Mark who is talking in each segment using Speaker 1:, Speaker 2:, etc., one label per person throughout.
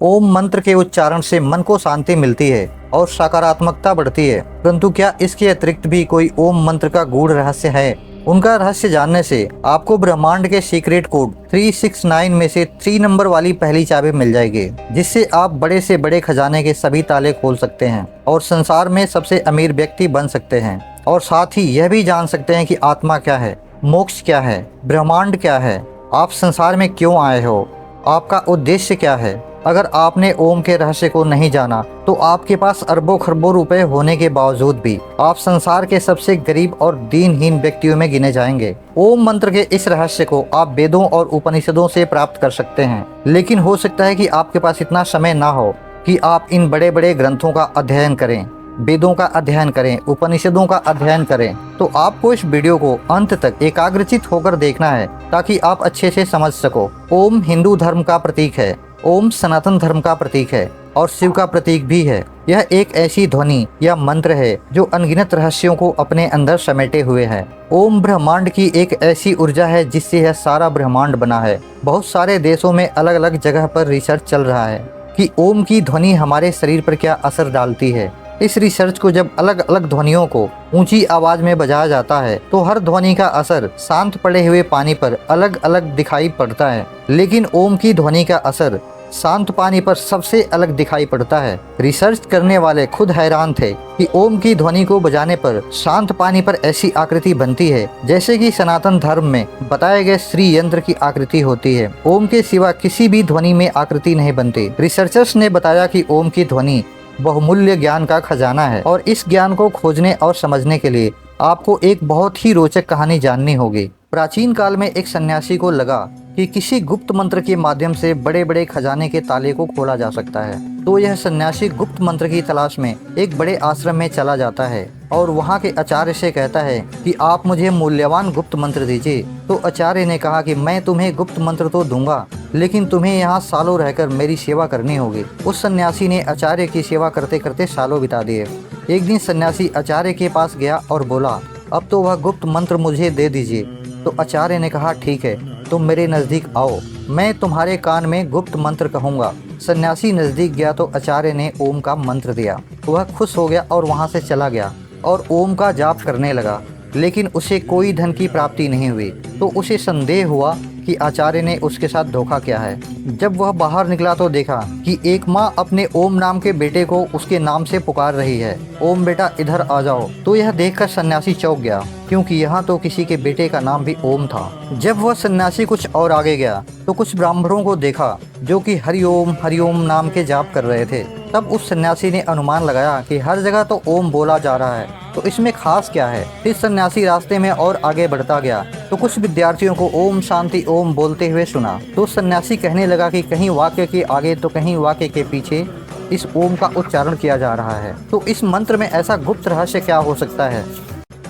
Speaker 1: ओम मंत्र के उच्चारण से मन को शांति मिलती है और सकारात्मकता बढ़ती है। परंतु क्या इसके अतिरिक्त भी कोई ओम मंत्र का गूढ़ रहस्य है? उनका रहस्य जानने से आपको ब्रह्मांड के सीक्रेट कोड 369 में से 3 नंबर वाली पहली चाबी मिल जाएगी, जिससे आप बड़े से बड़े खजाने के सभी ताले खोल सकते हैं और संसार में सबसे अमीर व्यक्ति बन सकते हैं। और साथ ही यह भी जान सकते हैं कि आत्मा क्या है, मोक्ष क्या है, ब्रह्मांड क्या है, आप संसार में क्यों आए हो, आपका उद्देश्य क्या है। अगर आपने ओम के रहस्य को नहीं जाना तो आपके पास अरबों खरबों रुपए होने के बावजूद भी आप संसार के सबसे गरीब और दीनहीन व्यक्तियों में गिने जाएंगे। ओम मंत्र के इस रहस्य को आप वेदों और उपनिषदों से प्राप्त कर सकते हैं, लेकिन हो सकता है कि आपके पास इतना समय ना हो कि आप इन बड़े बड़े ग्रंथों का अध्ययन करें, वेदों का अध्ययन करें, उपनिषदों का अध्ययन करें। तो आपको इस वीडियो को अंत तक एकाग्रचित होकर देखना है ताकि आप अच्छे से समझ सको। ओम हिंदू धर्म का प्रतीक है, ओम सनातन धर्म का प्रतीक है और शिव का प्रतीक भी है। यह एक ऐसी ध्वनि या मंत्र है जो अनगिनत रहस्यों को अपने अंदर समेटे हुए है। ओम ब्रह्मांड की एक ऐसी ऊर्जा है जिससे यह सारा ब्रह्मांड बना है। बहुत सारे देशों में अलग अलग जगह पर रिसर्च चल रहा है कि ओम की ध्वनि हमारे शरीर पर क्या असर डालती है। इस रिसर्च को जब अलग अलग ध्वनियों को ऊंची आवाज में बजाया जाता है तो हर ध्वनि का असर शांत पड़े हुए पानी पर अलग अलग दिखाई पड़ता है, लेकिन ओम की ध्वनि का असर शांत पानी पर सबसे अलग दिखाई पड़ता है। रिसर्च करने वाले खुद हैरान थे कि ओम की ध्वनि को बजाने पर शांत पानी पर ऐसी आकृति बनती है जैसे कि सनातन धर्म में बताए गए श्री यंत्र की आकृति होती है। ओम के सिवा किसी भी ध्वनि में आकृति नहीं बनती। रिसर्चर्स ने बताया कि ओम की ध्वनि बहुमूल्य ज्ञान का खजाना है और इस ज्ञान को खोजने और समझने के लिए आपको एक बहुत ही रोचक कहानी जाननी होगी। प्राचीन काल में एक सन्यासी को लगा कि किसी गुप्त मंत्र के माध्यम से बड़े बड़े खजाने के ताले को खोला जा सकता है। तो यह सन्यासी गुप्त मंत्र की तलाश में एक बड़े आश्रम में चला जाता है और वहाँ के आचार्य से कहता है कि आप मुझे मूल्यवान गुप्त मंत्र दीजिए। तो आचार्य ने कहा कि मैं तुम्हें गुप्त मंत्र तो दूंगा, लेकिन तुम्हें यहाँ सालों रहकर मेरी सेवा करनी होगी। उस सन्यासी ने आचार्य की सेवा करते करते सालों बिता दिए। एक दिन सन्यासी आचार्य के पास गया और बोला, अब तो वह गुप्त मंत्र मुझे दे दीजिए। तो आचार्य ने कहा, ठीक है, तुम मेरे नज़दीक आओ, मैं तुम्हारे कान में गुप्त मंत्र कहूँगा। सन्यासी नज़दीक गया तो आचार्य ने ओम का मंत्र दिया। वह खुश हो गया और वहाँ से चला गया और ओम का जाप करने लगा, लेकिन उसे कोई धन की प्राप्ति नहीं हुई। तो उसे संदेह हुआ कि आचार्य ने उसके साथ धोखा किया है। जब वह बाहर निकला तो देखा कि एक माँ अपने ओम नाम के बेटे को उसके नाम से पुकार रही है, ओम बेटा इधर आ जाओ। तो यह देखकर सन्यासी चौंक गया, क्योंकि यहाँ तो किसी के बेटे का नाम भी ओम था। जब वह सन्यासी कुछ और आगे गया तो कुछ ब्राह्मणों को देखा जो कि हरिओम नाम के जाप कर रहे थे। तब उस सन्यासी ने अनुमान लगाया कि हर जगह तो ओम बोला जा रहा है, तो इसमें खास क्या है। फिर सन्यासी रास्ते में और आगे बढ़ता गया तो कुछ विद्यार्थियों को ओम शांति ओम बोलते हुए सुना। तो सन्यासी कहने लगा कि कहीं वाक्य के आगे तो कहीं वाक्य के पीछे इस ओम का उच्चारण किया जा रहा है। तो इस मंत्र में ऐसा गुप्त रहस्य क्या हो सकता है?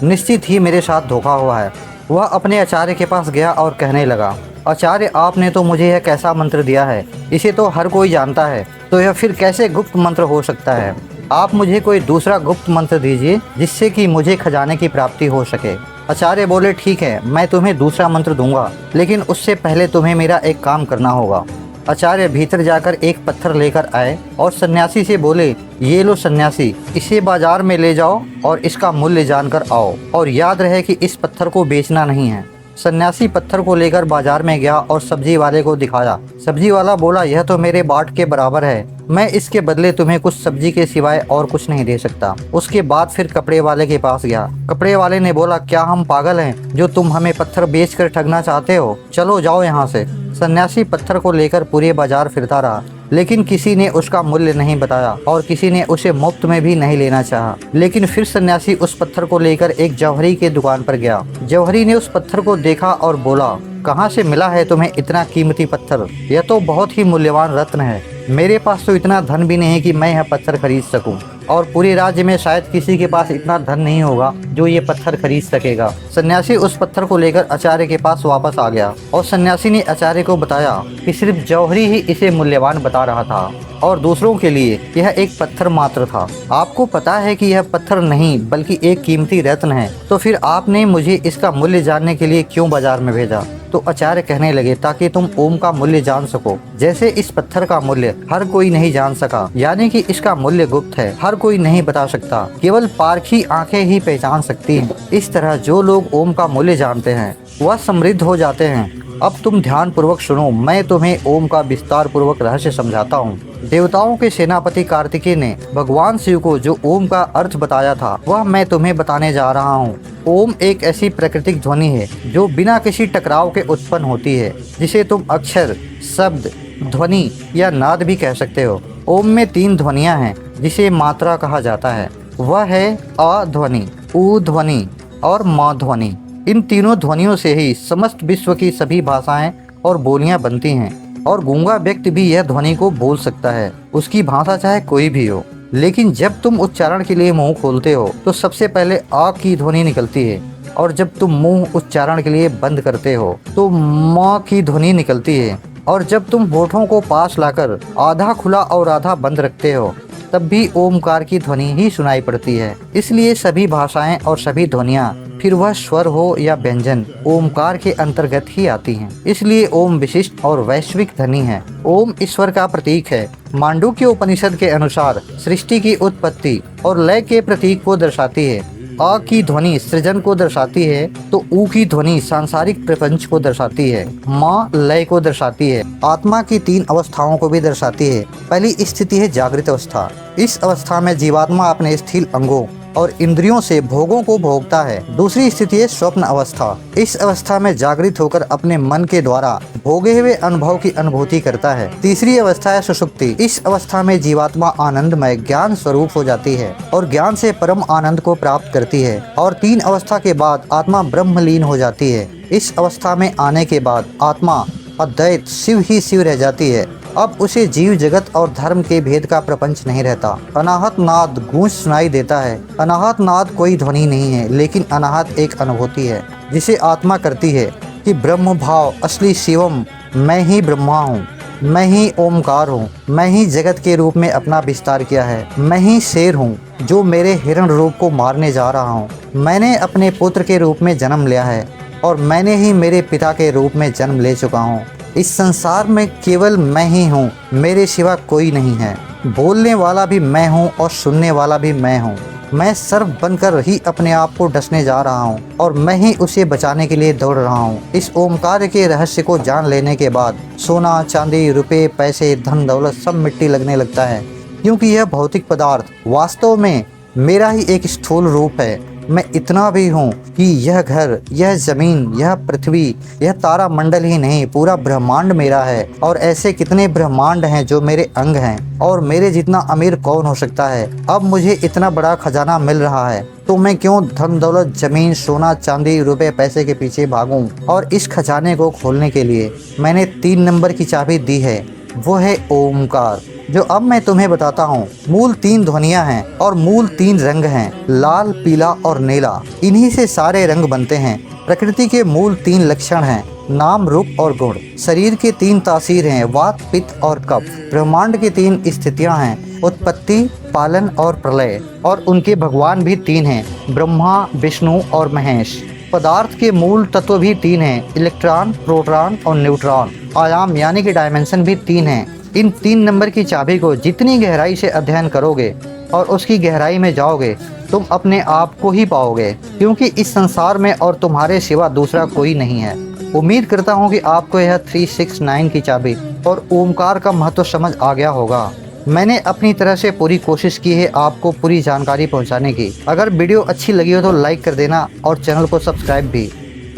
Speaker 1: निश्चित ही मेरे साथ धोखा हुआ है। वह अपने आचार्य के पास गया और कहने लगा, आचार्य आपने तो मुझे यह कैसा मंत्र दिया है, इसे तो हर कोई जानता है, तो यह फिर कैसे गुप्त मंत्र हो सकता है? आप मुझे कोई दूसरा गुप्त मंत्र दीजिए जिससे कि मुझे खजाने की प्राप्ति हो सके। आचार्य बोले, ठीक है, मैं तुम्हें दूसरा मंत्र दूंगा, लेकिन उससे पहले तुम्हें मेरा एक काम करना होगा। आचार्य भीतर जाकर एक पत्थर लेकर आए और सन्यासी से बोले, ये लो सन्यासी, इसे बाजार में ले जाओ और इसका मूल्य जानकर आओ, और याद रहे कि इस पत्थर को बेचना नहीं है। सन्यासी पत्थर को लेकर बाजार में गया और सब्जी वाले को दिखाया। सब्जी वाला बोला, यह तो मेरे बाट के बराबर है, मैं इसके बदले तुम्हें कुछ सब्जी के सिवाय और कुछ नहीं दे सकता। उसके बाद फिर कपड़े वाले के पास गया। कपड़े वाले ने बोला, क्या हम पागल हैं जो तुम हमें पत्थर बेचकर ठगना चाहते हो? चलो जाओ यहाँ से। सन्यासी पत्थर को लेकर पूरे बाजार फिरता रहा, लेकिन किसी ने उसका मूल्य नहीं बताया और किसी ने उसे मुफ्त में भी नहीं लेना चाहा। लेकिन फिर सन्यासी उस पत्थर को लेकर एक जौहरी के दुकान पर गया। जौहरी ने उस पत्थर को देखा और बोला, कहाँ से मिला है तुम्हें इतना कीमती पत्थर? यह तो बहुत ही मूल्यवान रत्न है। मेरे पास तो इतना धन भी नहीं कि मैं यह पत्थर खरीद सकूं, और पूरे राज्य में शायद किसी के पास इतना धन नहीं होगा जो ये पत्थर खरीद सकेगा। सन्यासी उस पत्थर को लेकर आचार्य के पास वापस आ गया और सन्यासी ने आचार्य को बताया कि सिर्फ जौहरी ही इसे मूल्यवान बता रहा था और दूसरों के लिए यह एक पत्थर मात्र था। आपको पता है कि यह पत्थर नहीं बल्कि एक कीमती रत्न है, तो फिर आपने मुझे इसका मूल्य जानने के लिए क्यों बाजार में भेजा? तो आचार्य कहने लगे, ताकि तुम ओम का मूल्य जान सको। जैसे इस पत्थर का मूल्य हर कोई नहीं जान सका, यानी कि इसका मूल्य गुप्त है, हर कोई नहीं बता सकता, केवल पारखी आंखें ही पहचान सकती हैं। इस तरह जो लोग ओम का मूल्य जानते हैं वह समृद्ध हो जाते हैं। अब तुम ध्यान पूर्वक सुनो, मैं तुम्हें ओम का विस्तार पूर्वक रहस्य समझाता हूँ। देवताओं के सेनापति कार्तिकेय ने भगवान शिव को जो ओम का अर्थ बताया था वह मैं तुम्हें बताने जा रहा हूँ। ओम एक ऐसी प्राकृतिक ध्वनि है जो बिना किसी टकराव के उत्पन्न होती है, जिसे तुम अक्षर, शब्द, ध्वनि या नाद भी कह सकते हो। ओम में 3 ध्वनियाँ हैं जिसे मात्रा कहा जाता है। वह है अ ध्वनि, उ ध्वनि और म ध्वनि। इन तीनों ध्वनियों से ही समस्त विश्व की सभी भाषाएं और बोलियां बनती हैं और गूंगा व्यक्ति भी यह ध्वनि को बोल सकता है, उसकी भाषा चाहे कोई भी हो। लेकिन जब तुम उच्चारण के लिए मुंह खोलते हो तो सबसे पहले आ की ध्वनि निकलती है, और जब तुम मुंह उच्चारण के लिए बंद करते हो तो म की ध्वनि निकलती है, और जब तुम होठों को पास लाकर आधा खुला और आधा बंद रखते हो तब भी ओमकार की ध्वनि ही सुनाई पड़ती है। इसलिए सभी भाषाएं और सभी ध्वनियाँ, फिर वह स्वर हो या व्यंजन, ओमकार के अंतर्गत ही आती हैं। इसलिए ओम विशिष्ट और वैश्विक ध्वनि है। ओम ईश्वर का प्रतीक है। मांडुक्य उपनिषद के अनुसार सृष्टि की उत्पत्ति और लय के प्रतीक को दर्शाती है। अ की ध्वनि सृजन को दर्शाती है तो ऊ की ध्वनि सांसारिक प्रपंच को दर्शाती है। म लय को दर्शाती है। आत्मा की 3 अवस्थाओं को भी दर्शाती है। पहली स्थिति है जागृत अवस्था। इस अवस्था में जीवात्मा अपने स्थूल अंगों और इंद्रियों से भोगों को भोगता है। दूसरी स्थिति है स्वप्न अवस्था। इस अवस्था में जागृत होकर अपने मन के द्वारा भोगे हुए अनुभव की अनुभूति करता है। तीसरी अवस्था है सुषुप्ति। इस अवस्था में जीवात्मा आनंदमय ज्ञान स्वरूप हो जाती है और ज्ञान से परम आनंद को प्राप्त करती है। और 3 अवस्था के बाद आत्मा ब्रह्मलीन हो जाती है। इस अवस्था में आने के बाद आत्मा अद्वैत शिव ही शिव रह जाती है। अब उसे जीव जगत और धर्म के भेद का प्रपंच नहीं रहता। अनाहत नाद गूंज सुनाई देता है। अनाहत नाद कोई ध्वनि नहीं है, लेकिन अनाहत एक अनुभूति है जिसे आत्मा करती है कि ब्रह्म भाव असली शिवम, मैं ही ब्रह्मा हूँ, मैं ही ओमकार हूँ, मैं ही जगत के रूप में अपना विस्तार किया है, मैं ही शेर हूँ जो मेरे हिरण रूप को मारने जा रहा हूँ, मैंने अपने पुत्र के रूप में जन्म लिया है और मैंने ही मेरे पिता के रूप में जन्म ले चुका हूँ। इस संसार में केवल मैं ही हूँ, मेरे सिवा कोई नहीं है। बोलने वाला भी मैं हूँ और सुनने वाला भी मैं हूँ। मैं सर्व बनकर ही अपने आप को डसने जा रहा हूँ और मैं ही उसे बचाने के लिए दौड़ रहा हूँ। इस ओमकार के रहस्य को जान लेने के बाद सोना, चांदी, रुपए, पैसे, धन दौलत सब मिट्टी लगने लगता है, क्योंकि यह भौतिक पदार्थ वास्तव में मेरा ही एक स्थूल रूप है। मैं इतना भी हूँ कि यह घर, यह जमीन, यह पृथ्वी, यह तारा मंडल ही नहीं, पूरा ब्रह्मांड मेरा है। और ऐसे कितने ब्रह्मांड हैं जो मेरे अंग हैं, और मेरे जितना अमीर कौन हो सकता है। अब मुझे इतना बड़ा खजाना मिल रहा है तो मैं क्यों धन दौलत, जमीन, सोना, चांदी, रुपए, पैसे के पीछे भागूं। और इस खजाने को खोलने के लिए मैंने 3 नंबर की चाबी दी है, वो है ओमकार, जो अब मैं तुम्हें बताता हूँ। मूल 3 ध्वनियाँ हैं और मूल 3 रंग हैं, लाल, पीला और नीला। इन्हीं से सारे रंग बनते हैं। प्रकृति के मूल 3 लक्षण हैं, नाम, रूप और गुण। शरीर के 3 तासीर हैं, वात, पित्त और कफ। ब्रह्मांड की 3 स्थितियाँ हैं, उत्पत्ति, पालन और प्रलय। और उनके भगवान भी 3 हैं, ब्रह्मा, विष्णु और महेश। पदार्थ के मूल तत्व भी 3 हैं, इलेक्ट्रॉन, प्रोटॉन और न्यूट्रॉन। आयाम यानी कि डायमेंशन भी 3 हैं। इन 3 नंबर की चाबी को जितनी गहराई से अध्ययन करोगे और उसकी गहराई में जाओगे, तुम अपने आप को ही पाओगे, क्योंकि इस संसार में और तुम्हारे सिवा दूसरा कोई नहीं है। उम्मीद करता हूँ कि आपको यह 369 की चाबी और ओमकार का महत्व समझ आ गया होगा। मैंने अपनी तरह से पूरी कोशिश की है आपको पूरी जानकारी पहुँचाने की। अगर वीडियो अच्छी लगी हो तो लाइक कर देना और चैनल को सब्सक्राइब भी,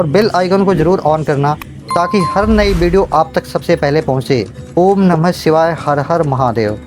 Speaker 1: और बेल आइकन को ज़रूर ऑन करना ताकि हर नई वीडियो आप तक सबसे पहले पहुँचे। ओम नमः शिवाय, हर हर महादेव।